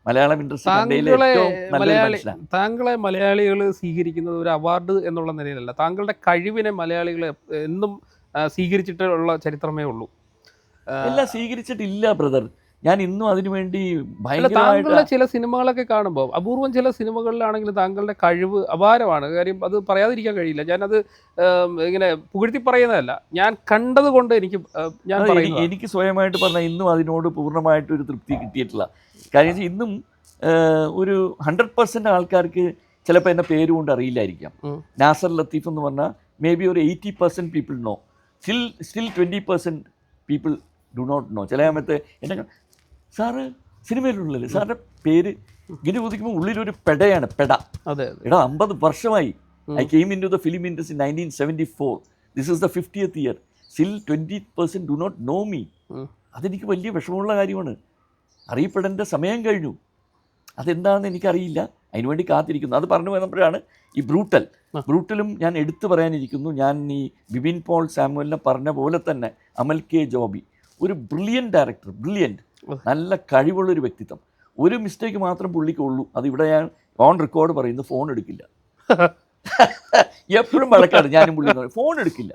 Malayalam industry കണ്ടതിലെ ഏറ്റവും നല്ലൊരു മനുഷ്യനാണ്. താങ്കളെ മലയാളികൾ സ്വീകരിക്കുന്നത് ഒരു അവാർഡ് എന്നുള്ള നിലയിലല്ല, താങ്കളുടെ കഴിവിനെ മലയാളികൾ എന്നും സ്വീകരിച്ചിട്ടുള്ള ചരിത്രമേ ഉള്ളൂ. എല്ലാം സ്വീകരിച്ചിട്ടില്ല ബ്രദർ. ഞാൻ ഇന്നും അതിനുവേണ്ടി അല്ല, ഭയങ്കരമായിട്ട് താങ്കളുടെ ചില സിനിമകളൊക്കെ കാണുമ്പോൾ, അപൂർവം ചില സിനിമകളിലാണെങ്കിലും താങ്കളുടെ കഴിവ് അപാരമാണ്. കാര്യം അത് പറയാതിരിക്കാൻ കഴിയില്ല. ഞാനത് ഇങ്ങനെ പുകഴ്ത്തി പറയുന്നതല്ല, ഞാൻ കണ്ടത് കൊണ്ട് ഞാൻ പറയുന്നത്. എനിക്ക് സ്വയമായിട്ട് പറഞ്ഞാൽ ഇന്നും അതിനോട് പൂർണ്ണമായിട്ടൊരു തൃപ്തി കിട്ടിയിട്ടില്ല. കാര്യം വെച്ചാൽ ഇന്നും ഒരു 100% ആൾക്കാർക്ക് ചിലപ്പോൾ എൻ്റെ പേര് കൊണ്ട് അറിയില്ലായിരിക്കാം. നാസർ ലത്തീഫ് എന്ന് പറഞ്ഞാൽ മേ ബി ഒരു 80% people know, still 20% people do not know. ചില സമയത്ത് എന്നെ സാറ് സിനിമയിലുള്ളല്ലേ, സാറിൻ്റെ പേര് ഇങ്ങനെ ചോദിക്കുമ്പോൾ ഉള്ളിലൊരു പെടയാണ്, പെട. അതെ, എടാ 50 വർഷമായി. I came in to the film industry 1974. This is the 50th year. Still 20% do not know me. അതെനിക്ക് വലിയ വിഷമമുള്ള കാര്യമാണ്. അറിയപ്പെടേണ്ട സമയം കഴിഞ്ഞു. അതെന്താണെന്ന് എനിക്കറിയില്ല. അതിനുവേണ്ടി കാത്തിരിക്കുന്നു. അത് പറഞ്ഞു വന്നപ്പോഴാണ് ഈ ബ്രൂട്ടലും ഞാൻ എടുത്തു പറയാനിരിക്കുന്നു. ഞാൻ ഈ ബിബിൻ പോൾ സാമുവലിനെ പറഞ്ഞ പോലെ തന്നെ അമൽ കെ ജോബി ഒരു ബ്രില്യൻറ്റ് ഡയറക്ടർ, ബ്രില്യൻറ്റ്, നല്ല കഴിവുള്ളൊരു വ്യക്തിത്വം. ഒരു മിസ്റ്റേക്ക് മാത്രം പുള്ളിക്കുള്ളൂ. അതിവിടെ ഞാൻ ഓൺ റെക്കോർഡ് പറയുന്നു, ഫോൺ എടുക്കില്ല. എപ്പോഴും വഴക്കാണ് ഞാനും പുള്ളി ഫോൺ എടുക്കില്ല.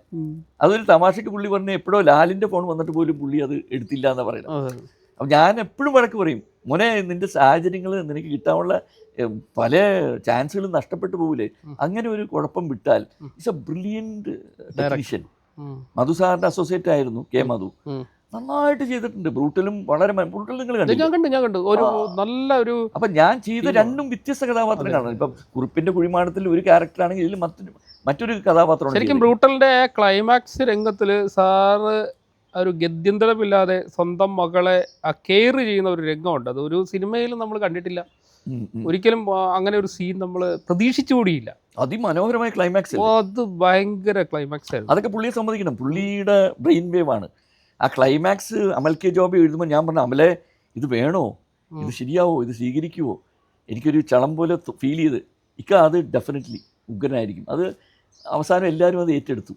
അതൊരു തമാശയ്ക്ക് പുള്ളി പറഞ്ഞ എപ്പോഴോ ലാലിൻ്റെ ഫോൺ വന്നിട്ട് പോലും പുള്ളി അത് എടുത്തില്ല എന്നാണ് പറയുന്നത്. അപ്പം ഞാൻ എപ്പോഴും വഴക്ക് പറയും, മോനെ നിൻ്റെ സാഹചര്യങ്ങൾ നിനക്ക് കിട്ടാനുള്ള പല ചാൻസുകളും നഷ്ടപ്പെട്ടു പോകില്ലേ. അങ്ങനെ ഒരു കുഴപ്പം വിട്ടാൽ ഇറ്റ്സ് എ ബ്രില്യൻറ്റ് ടെക്നീഷ്യൻ. മധു സാറിൻ്റെ അസോസിയേറ്റ് ആയിരുന്നു കെ മധു. നന്നായിട്ട് ചെയ്തിട്ടുണ്ട്. ബ്രൂട്ടലും വളരെ ബ്രൂട്ടൽ നിങ്ങൾ കണ്ടു ഒരു നല്ല ഒരു. അപ്പം ഞാൻ ചെയ്ത രണ്ടും വ്യത്യസ്ത കഥാപാത്രങ്ങളാണ്. ഇപ്പം കുറിപ്പിൻ്റെ കുഴിമാടത്തിൽ ഒരു ക്യാരക്ടറാണെങ്കിൽ ഇതിൽ മറ്റൊരു കഥാപാത്രമാണ്. ശരിക്കും ബ്രൂട്ടലിൻ്റെ ക്ലൈമാക്സ് രംഗത്തിൽ സാറ് ഒരു ഗത്യന്തരമില്ലാതെ സ്വന്തം മകളെ കെയർ ചെയ്യുന്ന ഒരു രംഗമുണ്ട്. അത് ഒരു സിനിമയിലും നമ്മൾ കണ്ടിട്ടില്ല. ഒരിക്കലും അങ്ങനെ ഒരു സീൻ നമ്മൾ പ്രതീക്ഷിച്ചുകൂടിയില്ല. അതിമനോഹരമായ ക്ലൈമാക്സ്. അത് ഭയങ്കര ക്ലൈമാക്സ് ആയിരുന്നു. അതൊക്കെ പുള്ളിയെ സമ്മതിക്കണം. പുള്ളിയുടെ ബ്രെയിൻ വേവ് ആണ് ആ ക്ലൈമാക്സ്. അമൽ കെ ജോബി എഴുതുമ്പോൾ ഞാൻ പറഞ്ഞു, അമലെ ഇത് വേണോ, ഇത് ശരിയാവോ, ഇത് സ്വീകരിക്കുമോ? എനിക്കൊരു ചളം പോലെ ഫീൽ ചെയ്ത് അത് ഡെഫിനറ്റ്ലി ഉഗ്രനായിരിക്കും. അത് അവസാനം എല്ലാവരും അത് ഏറ്റെടുത്തു.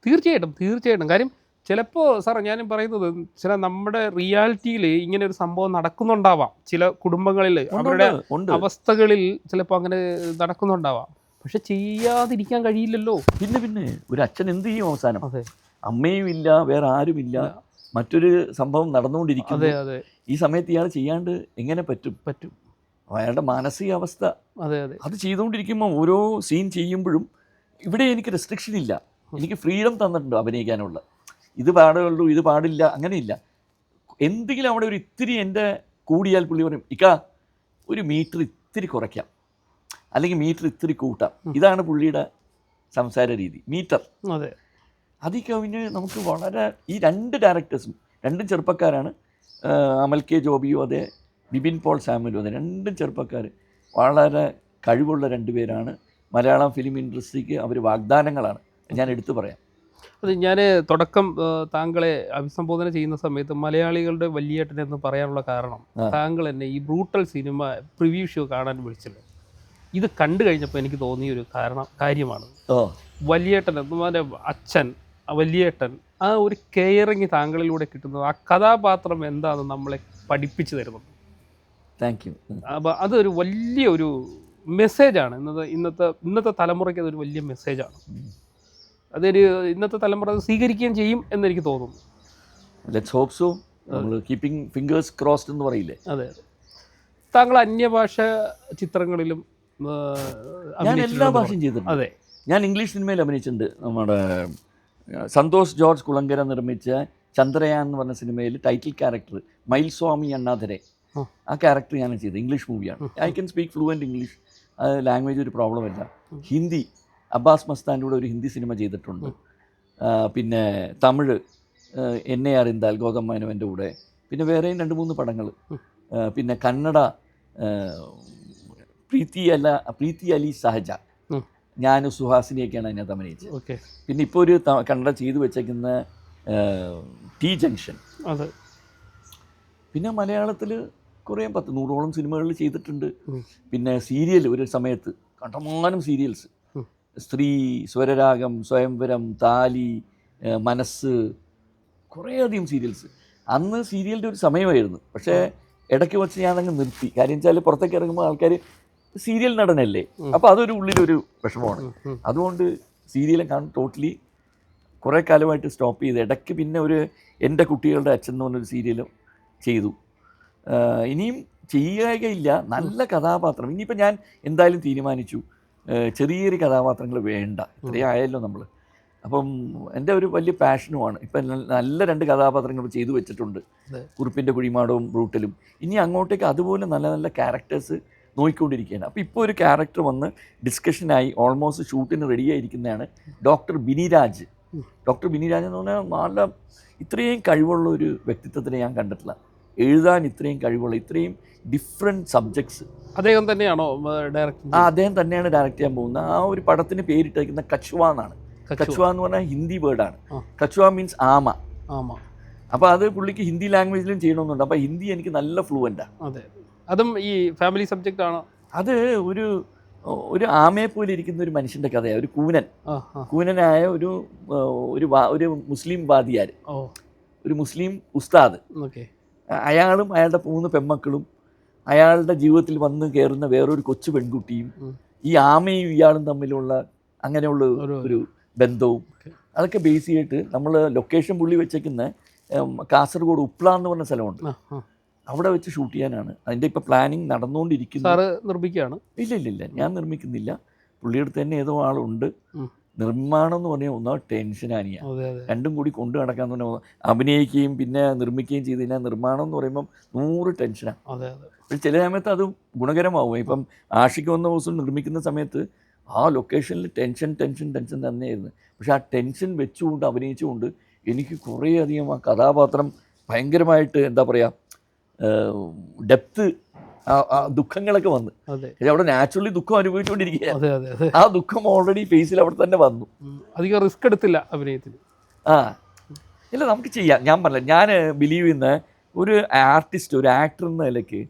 തീർച്ചയായിട്ടും. കാര്യം ചിലപ്പോൾ സാറേ ഞാനും പറയുന്നത്, ചില നമ്മുടെ റിയാലിറ്റിയിൽ ഇങ്ങനെ ഒരു സംഭവം നടക്കുന്നുണ്ടാവാം. ചില കുടുംബങ്ങളിൽ അവരുടെ അവസ്ഥകളിൽ ചിലപ്പോൾ അങ്ങനെ നടക്കുന്നുണ്ടാവാം. പക്ഷെ ചെയ്യാതിരിക്കാൻ കഴിയില്ലല്ലോ. പിന്നെ ഒരു അച്ഛൻ എന്ത് ചെയ്യും അവസാനം? അമ്മയും ഇല്ല, വേറെ ആരുമില്ല, മറ്റൊരു സംഭവം നടന്നുകൊണ്ടിരിക്കുന്നു. ഈ സമയത്ത് ഇയാൾ ചെയ്യാണ്ട് എങ്ങനെ പറ്റും? അയാളുടെ മാനസികാവസ്ഥ അത് ചെയ്തുകൊണ്ടിരിക്കുമ്പോൾ ഓരോ സീൻ ചെയ്യുമ്പോഴും ഇവിടെ എനിക്ക് റെസ്ട്രിക്ഷൻ ഇല്ല, എനിക്ക് ഫ്രീഡം തന്നിട്ടുണ്ട് അഭിനയിക്കാനുള്ള. ഇത് പാടുള്ളൂ, ഇത് പാടില്ല, അങ്ങനെയില്ല. എന്തെങ്കിലും അവിടെ ഒരു ഇത്തിരി എൻ്റെ കൂടിയാൽ പുള്ളി പറയും, ഒരു മീറ്റർ ഇത്തിരി കുറയ്ക്കാം, അല്ലെങ്കിൽ മീറ്റർ ഇത്തിരി കൂട്ടാം. ഇതാണ് പുള്ളിയുടെ സംസാര രീതി, മീറ്റർ. അതിൽ കവിഞ്ഞ് നമുക്ക് വളരെ ഈ രണ്ട് ഡയറക്ടേഴ്സും രണ്ടും ചെറുപ്പക്കാരാണ്. അമൽ കെ ജോബിയും അതെ, ബിബിൻ പോൾ സാമുവലും അതെ, രണ്ടും ചെറുപ്പക്കാർ, വളരെ കഴിവുള്ള രണ്ടുപേരാണ്. മലയാളം ഫിലിം ഇൻഡസ്ട്രിക്ക് അവർ വാഗ്ദാനങ്ങളാണ്, ഞാൻ എടുത്തു പറയാം. അത് ഞാൻ തുടക്കം താങ്കളെ അഭിസംബോധന ചെയ്യുന്ന സമയത്ത് മലയാളികളുടെ വലിയേട്ടൻ എന്ന് പറയാനുള്ള കാരണം, താങ്കൾ എന്നെ ഈ ബ്രൂട്ടൽ സിനിമ പ്രിവ്യൂ ഷോ കാണാൻ വിളിച്ചല്ലോ. ഇത് കണ്ടു കഴിഞ്ഞപ്പോൾ എനിക്ക് തോന്നിയൊരു കാര്യമാണ്, വലിയേട്ടൻ എൻ്റെ അച്ഛൻ വലിയേട്ടൻ ആ ഒരു കെയറിങ് താങ്കളിലൂടെ കിട്ടുന്നത്, ആ കഥാപാത്രം എന്താണെന്ന് നമ്മളെ പഠിപ്പിച്ചു തരുന്നത്. Thank you. അപ്പോൾ അതൊരു വലിയൊരു മെസ്സേജാണ്. ഇന്നത്തെ തലമുറയ്ക്ക് അതൊരു വലിയ മെസ്സേജാണ്. അതൊരു ഇന്നത്തെ തലമുറ സ്വീകരിക്കുകയും ചെയ്യും എന്നെനിക്ക് തോന്നുന്നു. Let's hope so. നമ്മൾ കീപ്പിംഗ് ഫിംഗേഴ്സ് ക്രോസ്ഡ് എന്ന് പറയില്ലേ. അതെ. താങ്കൾ അന്യഭാഷ ചിത്രങ്ങളിലും ഞാൻ എല്ലാ ഭാഷയും ചെയ്തിട്ടുണ്ട്. അതെ, ഞാൻ ഇംഗ്ലീഷ് സിനിമയിൽ അഭിനയിച്ചിട്ടുണ്ട്. നമ്മുടെ സന്തോഷ് ജോർജ് കുളങ്കര നിർമ്മിച്ച ചന്ദ്രയാൻ എന്ന് പറഞ്ഞ സിനിമയിൽ ടൈറ്റിൽ ക്യാരക്ടർ മയിൽസ്വാമി അണ്ണാധരെ, ആ ക്യാരക്ടർ ഞാൻ ചെയ്തത്. ഇംഗ്ലീഷ് മൂവിയാണ്. I can speak fluent English. Language ഒരു പ്രോബ്ലമല്ല. ഹിന്ദി അബ്ബാസ് മസ്താൻ്റെ കൂടെ ഒരു ഹിന്ദി സിനിമ ചെയ്തിട്ടുണ്ട്. പിന്നെ തമിഴ് എന്നെ അറിന്താൽ ഗൗതം മേനോൻ്റെ കൂടെ, പിന്നെ വേറെയും 2-3 പടങ്ങൾ. പിന്നെ കന്നഡ പ്രീതി അലി സഹജ, ഞാനും സുഹാസിനിയൊക്കെയാണ് അതിനകത്ത് അഭിനയിച്ചത്. പിന്നെ ഇപ്പോൾ ഒരു കന്നഡ ചെയ്തു വെച്ചേക്കുന്ന ടി ജംഗ്ഷൻ. പിന്നെ മലയാളത്തിൽ കുറേ 10-100ഓളം സിനിമകളിൽ ചെയ്തിട്ടുണ്ട്. പിന്നെ സീരിയൽ ഒരു സമയത്ത് കണ്ടമാനം സീരിയൽസ്, സ്ത്രീ, സ്വരരാഗം, സ്വയംവരം, താലി, മനസ്സ്, കുറേയധികം സീരിയൽസ്. അന്ന് സീരിയലിൻ്റെ ഒരു സമയമായിരുന്നു. പക്ഷേ ഇടയ്ക്ക് വെച്ച് ഞാനങ്ങ് നിർത്തി. കാര്യം വെച്ചാൽ പുറത്തേക്ക് ഇറങ്ങുമ്പോൾ ആൾക്കാർ സീരിയൽ നടനല്ലേ, അപ്പോൾ അതൊരു ഉള്ളിലൊരു വിഷമമാണ്. അതുകൊണ്ട് സീരിയലും കാണും ടോട്ടലി കുറേ കാലമായിട്ട് സ്റ്റോപ്പ് ചെയ്ത്. ഇടയ്ക്ക് പിന്നെ ഒരു എൻ്റെ കുട്ടികളുടെ അച്ഛൻ എന്ന് പറഞ്ഞൊരു സീരിയലും ചെയ്തു. ഇനിയും ചെയ്യുകയില്ല. നല്ല കഥാപാത്രം ഇനിയിപ്പോൾ ഞാൻ എന്തായാലും തീരുമാനിച്ചു, ചെറിയ കഥാപാത്രങ്ങൾ വേണ്ട, ഇത്രയും ആയല്ലോ നമ്മൾ. അപ്പം എൻ്റെ ഒരു വലിയ പാഷനുമാണ്. ഇപ്പം നല്ല 2 കഥാപാത്രങ്ങൾ ചെയ്തു വെച്ചിട്ടുണ്ട്, കുറുപ്പിൻ്റെ കുഴിമാടവും ബ്രൂട്ടലും. ഇനി അങ്ങോട്ടേക്ക് അതുപോലെ നല്ല നല്ല ക്യാരക്ടേഴ്സ് നോക്കിക്കൊണ്ടിരിക്കുകയാണ്. അപ്പോൾ ഇപ്പോൾ ഒരു ക്യാരക്ടർ വന്ന് ഡിസ്കഷനായി ഓൾമോസ്റ്റ് ഷൂട്ടിന് റെഡിയായിരിക്കുന്നതാണ് ഡോക്ടർ ബിനിരാജ്. ഡോക്ടർ ബിനിരാജ് എന്ന് പറഞ്ഞാൽ നല്ല ഇത്രയും കഴിവുള്ള ഒരു വ്യക്തിത്വത്തിനെ ഞാൻ കണ്ടിട്ടില്ല. എഴുതാൻ ഇത്രയും കഴിവുള്ള, ഇത്രയും ഡിഫറെൻറ്റ് സബ്ജക്ട്സ്. അദ്ദേഹം തന്നെയാണോ ഡയറക്റ്റ്? അദ്ദേഹം തന്നെയാണ് ഡയറക്റ്റ് ചെയ്യാൻ പോകുന്നത്. ആ ഒരു പടത്തിന് പേരിട്ടിരിക്കുന്ന കച്ച്വ എന്നാണ്. കച്ച്വ എന്ന് പറഞ്ഞാൽ ഹിന്ദി വേർഡാണ്. കച്ച്വ മീൻസ് ആമ. അപ്പോൾ അത് പുള്ളിക്ക് ഹിന്ദി ലാംഗ്വേജിലും ചെയ്യണമെന്നുണ്ട്. അപ്പോൾ ഹിന്ദി എനിക്ക് നല്ല ഫ്ലുവൻ്റാണ്. അതെ, അതും ഈ ഫാമിലി സബ്ജക്റ്റ് ആണ്. അത് ഒരു ആമയെ പോലെ ഇരിക്കുന്ന ഒരു മനുഷ്യൻ്റെ കഥയാണ്. ഒരു കൂനനായ ഒരു മുസ്ലിം വാദിയാർ, ഒരു മുസ്ലിം ഉസ്താദ്. അയാളും അയാളുടെ 3 പെൺമക്കളും അയാളുടെ ജീവിതത്തിൽ വന്ന് കയറുന്ന വേറൊരു കൊച്ചു പെൺകുട്ടിയും ഈ ആമയും ഇയാളും തമ്മിലുള്ള അങ്ങനെയുള്ള ഒരു ബന്ധവും അതൊക്കെ ബേസ് ചെയ്തിട്ട് നമ്മൾ ലൊക്കേഷൻ പുള്ളി വെച്ചേക്കുന്ന കാസർഗോഡ് ഉപ്ല എന്ന് പറഞ്ഞ സ്ഥലമുണ്ട്, അവിടെ വെച്ച് ഷൂട്ട് ചെയ്യാനാണ്. അതിൻ്റെ ഇപ്പോൾ പ്ലാനിങ് നടന്നുകൊണ്ടിരിക്കുന്നത്. നിർമ്മിക്കുകയാണ്? ഇല്ല, ഞാൻ നിർമ്മിക്കുന്നില്ല. പുള്ളിയുടെ തന്നെ ഏതോ ആളുണ്ട്. നിർമ്മാണം എന്ന് പറഞ്ഞാൽ ഒന്നോ ടെൻഷനാനിയാണ്, രണ്ടും കൂടി കൊണ്ടു നടക്കാന്ന് പറഞ്ഞാൽ അഭിനയിക്കുകയും പിന്നെ നിർമ്മിക്കുകയും ചെയ്ത് കഴിഞ്ഞാൽ നിർമ്മാണം എന്ന് പറയുമ്പം 100 ടെൻഷനാണ്. പക്ഷെ ചില സമയത്ത് അത് ഗുണകരമാവും. ഇപ്പം ആഷിക്ക് വന്ന ദിവസം നിർമ്മിക്കുന്ന സമയത്ത് ആ ലൊക്കേഷനിൽ ടെൻഷൻ തന്നെയായിരുന്നു. പക്ഷെ ആ ടെൻഷൻ വെച്ചുകൊണ്ട് അഭിനയിച്ചുകൊണ്ട് എനിക്ക് കുറേയധികം ആ കഥാപാത്രം ഭയങ്കരമായിട്ട് എന്താ പറയുക ഡെപ്ത്, ദുഃഖങ്ങളൊക്കെ വന്ന് അവിടെ നാച്ചുറലി ദുഃഖം അനുഭവിച്ചുകൊണ്ടിരിക്കുക. ആ ദുഃഖം ഓൾറെഡി ഫേസിൽ അവിടെ തന്നെ വന്നു. അധികം റിസ്ക് എടുത്തില്ല അഭിനയത്തിന്. ഇല്ല, നമുക്ക് ചെയ്യാം. ഞാൻ പറഞ്ഞില്ല, ഞാൻ ബിലീവ് ചെയ്യുന്ന ഒരു ആർട്ടിസ്റ്റ്, ഒരു ആക്ടർ എന്ന നിലയ്ക്ക്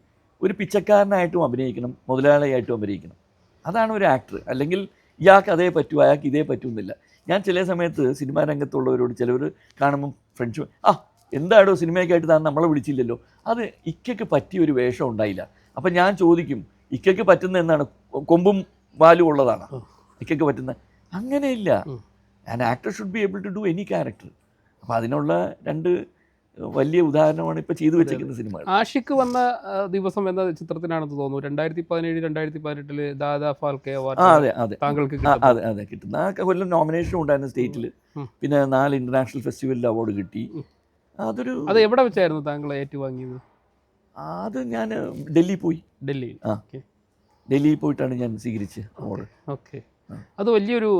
ഒരു പിച്ചക്കാരനായിട്ടും അഭിനയിക്കണം, മുതലാളിയായിട്ടും അഭിനയിക്കണം. അതാണ് ഒരു ആക്ടർ. അല്ലെങ്കിൽ ഇയാൾക്ക് അതേ പറ്റൂ, അയാൾക്ക് ഇതേ പറ്റുന്നില്ല. ഞാൻ ചില സമയത്ത് സിനിമാ രംഗത്തുള്ളവരോട് ചിലവർ കാണുമ്പം ഫ്രണ്ട്സ് എന്താടോ സിനിമയ്ക്കായിട്ട് താൻ നമ്മളെ വിളിച്ചില്ലല്ലോ, അത് ഇക്കയ്ക്ക് പറ്റിയൊരു വേഷം ഉണ്ടായില്ല. അപ്പം ഞാൻ ചോദിക്കും, ഇക്കയ്ക്ക് പറ്റുന്ന എന്താണ്? കൊമ്പും വാലും ഉള്ളതാണ് ഇക്കയ്ക്ക് പറ്റുന്നത്? അങ്ങനെയില്ല. An actor should be able to do any character. അപ്പോൾ അതിനുള്ള 2 വലിയ ഉദാഹരണമാണ് ഇപ്പോൾ ചെയ്തു വെച്ചിരിക്കുന്ന സിനിമ. ആഷിക്ക് വന്ന ദിവസം എന്ന ചിത്രത്തിനാണെന്ന് തോന്നുന്നു 2017-2018 ദാദാ ഫാൽക്കെ അവാർഡ് താങ്കൾക്ക് അതെ കിട്ടുന്ന ആ കൊല്ലം നോമിനേഷൻ ഉണ്ടായിരുന്നു സ്റ്റേറ്റിൽ. പിന്നെ 4 ഇൻ്റർനാഷണൽ ഫെസ്റ്റിവലിൽ അവാർഡ് കിട്ടി. അത് എവിടെ വെച്ചായിരുന്നു താങ്കൾ ഏറ്റുവാങ്ങിയത്? അത് ഞാൻ ഡൽഹിയിൽ പോയിട്ടാണ് ഞാൻ സ്വീകരിച്ചത് അവാർഡ്. ഓക്കെ, അത് വലിയൊരു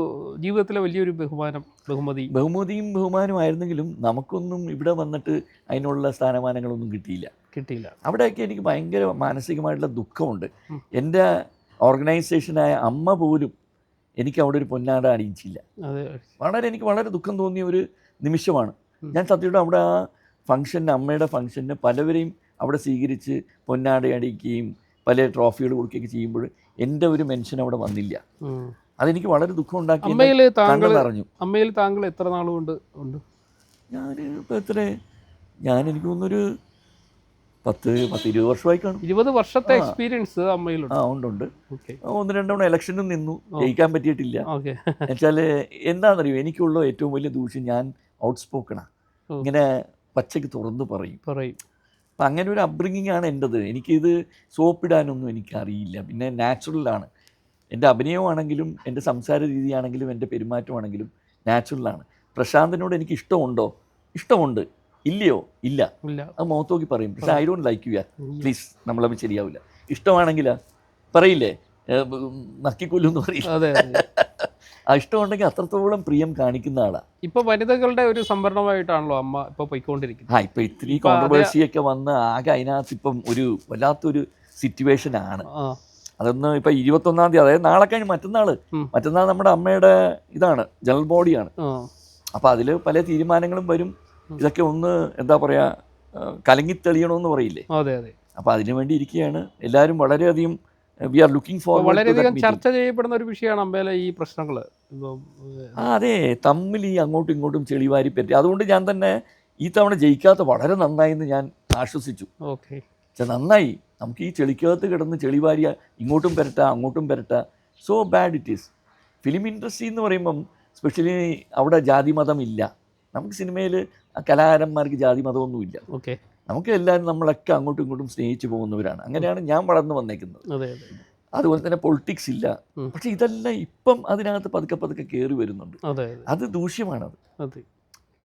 ജീവിതത്തിലെ വലിയൊരു ബഹുമതിയും ബഹുമാനമായിരുന്നെങ്കിലും നമുക്കൊന്നും ഇവിടെ വന്നിട്ട് അതിനുള്ള സ്ഥാനമാനങ്ങളൊന്നും കിട്ടിയില്ല. അവിടെയൊക്കെ എനിക്ക് ഭയങ്കര മാനസികമായിട്ടുള്ള ദുഃഖമുണ്ട്. എൻ്റെ ഓർഗനൈസേഷനായ അമ്മ പോലും എനിക്ക് അവിടെ ഒരു പൊന്നാട അണിയിച്ചില്ല. എനിക്ക് വളരെ ദുഃഖം തോന്നിയ ഒരു നിമിഷമാണ്. ഞാൻ സത്യയുടെ അവിടെ ആ ഫംഗ്ഷന്, അമ്മയുടെ ഫംഗ്ഷന് പലവരെയും അവിടെ സ്വീകരിച്ച് പൊന്നാട അടിക്കുകയും പല ട്രോഫികൾ കൊടുക്കുകയൊക്കെ ചെയ്യുമ്പോൾ എൻ്റെ ഒരു മെൻഷൻ അവിടെ വന്നില്ല. അതെനിക്ക് വളരെ ദുഃഖം ഉണ്ടാക്കി. അമ്മയിൽ താങ്കൾ എത്ര നാളുകൊണ്ട് ഉണ്ട്? എനിക്ക് തോന്നുന്നൊരു 10-20 വർഷമായി കാണും. 20 വർഷത്തെ എക്സ്പീരിയൻസ് അമ്മയിലുണ്ട്. ഉണ്ട്. 1-2 തവണ ഇലക്ഷനും നിന്നു, ജയിക്കാൻ പറ്റിയിട്ടില്ല. എന്നുവെച്ചാൽ എന്താണെന്നറിയോ, എനിക്കുള്ള ഏറ്റവും വലിയ ദൂഷ്യം ഞാൻ ഔട്ട്സ്പോക്കണാണ്. ഇങ്ങനെ പച്ചയ്ക്ക് തുറന്ന് പറയും. അപ്പം അങ്ങനെ ഒരു അപ്ബ്രിങ്ങിങ് ആണ് എൻ്റെത്. എനിക്കിത് സോപ്പിടാനൊന്നും എനിക്കറിയില്ല. പിന്നെ നാച്ചുറലാണ് എൻ്റെ അഭിനയമാണെങ്കിലും എൻ്റെ സംസാര രീതിയാണെങ്കിലും എൻ്റെ പെരുമാറ്റമാണെങ്കിലും നാച്ചുറലാണ്. പ്രശാന്തിനോട് എനിക്ക് ഇഷ്ടമുണ്ടോ? ഇഷ്ടമുണ്ട്. ഇല്ലയോ? ഇല്ല. അത് മുഖത്ത് നോക്കി പറയും. പക്ഷേ I don't like you, please, നമ്മളത് ശരിയാവില്ല. ഇഷ്ടമാണെങ്കിൽ പറയില്ലേ, നക്കിക്കൊല്ലുമെന്ന് പറയില്ല. ആ ഇഷ്ടമുണ്ടെങ്കിൽ അത്രത്തോളം പ്രിയം കാണിക്കുന്ന ആളാണ്. ഇപ്പോൾ വനിതകളുടെ ഒരു സംവരണമായിട്ടാണല്ലോ അമ്മ ഇപ്പോൾ പോയിക്കൊണ്ടിരിക്കുന്നത്. ഇപ്പോൾ ഇത്തിരി കോൺട്രവേഴ്സിയൊക്കെ വന്ന് ആകെ അതിനകത്ത് ഇപ്പം ഒരു വല്ലാത്തൊരു സിറ്റുവേഷനാണ്. അതൊന്ന് ഇപ്പം 21-ാം തീയതി, അതായത് നാളെ കഴിഞ്ഞ് മറ്റന്നാൾ നമ്മുടെ അമ്മയുടെ ഇതാണ്, ജനറൽ ബോഡിയാണ്. അപ്പോൾ അതിൽ പല തീരുമാനങ്ങളും വരും. ഇതൊക്കെ ഒന്ന് എന്താ പറയുക, കലങ്ങിത്തെളിയണമെന്ന് പറയില്ലേ. അപ്പോൾ അതിനു വേണ്ടി ഇരിക്കുകയാണ് എല്ലാവരും. വളരെയധികം വി ആർ ലുക്കിംഗ് ഫോർവേഡ്. വളരെയധികം ചർച്ച ചെയ്യപ്പെടുന്ന ഒരു വിഷയമാണ് അമ്പേലെ ഈ പ്രശ്നങ്ങൾ. അതെ, തമ്മിൽ ഈ അങ്ങോട്ടും ഇങ്ങോട്ടും ചെളിവാരി പറ്റി. അതുകൊണ്ട് ഞാൻ തന്നെ ഈ തവണ ജയിക്കാത്ത വളരെ നന്നായി എന്ന് ഞാൻ ആശ്വസിച്ചു. നന്നായി, നമുക്ക് ഈ ചെളിക്കകത്ത് കിടന്ന് ചെളി വാരിയ ഇങ്ങോട്ടും പെരട്ടാ അങ്ങോട്ടും പെരട്ടാ. So bad it is. Film industry എന്ന് പറയുമ്പം സ്പെഷ്യലി അവിടെ ജാതി മതം ഇല്ല. നമുക്ക് സിനിമയിൽ കലാകാരന്മാർക്ക് ജാതി മതമൊന്നുമില്ല. ഓക്കെ, നമുക്ക് എല്ലാവരും നമ്മളൊക്കെ അങ്ങോട്ടും ഇങ്ങോട്ടും സ്നേഹിച്ച് പോകുന്നവരാണ്. അങ്ങനെയാണ് ഞാൻ വളർന്നു വന്നേക്കുന്നത്. അതുപോലെ തന്നെ പൊളിറ്റിക്സ് ഇല്ല. പക്ഷെ ഇതെല്ലാം ഇപ്പം അതിനകത്ത് പതുക്കെ പതുക്കെ കയറി വരുന്നുണ്ട്. അത് ദൂഷ്യമാണത്.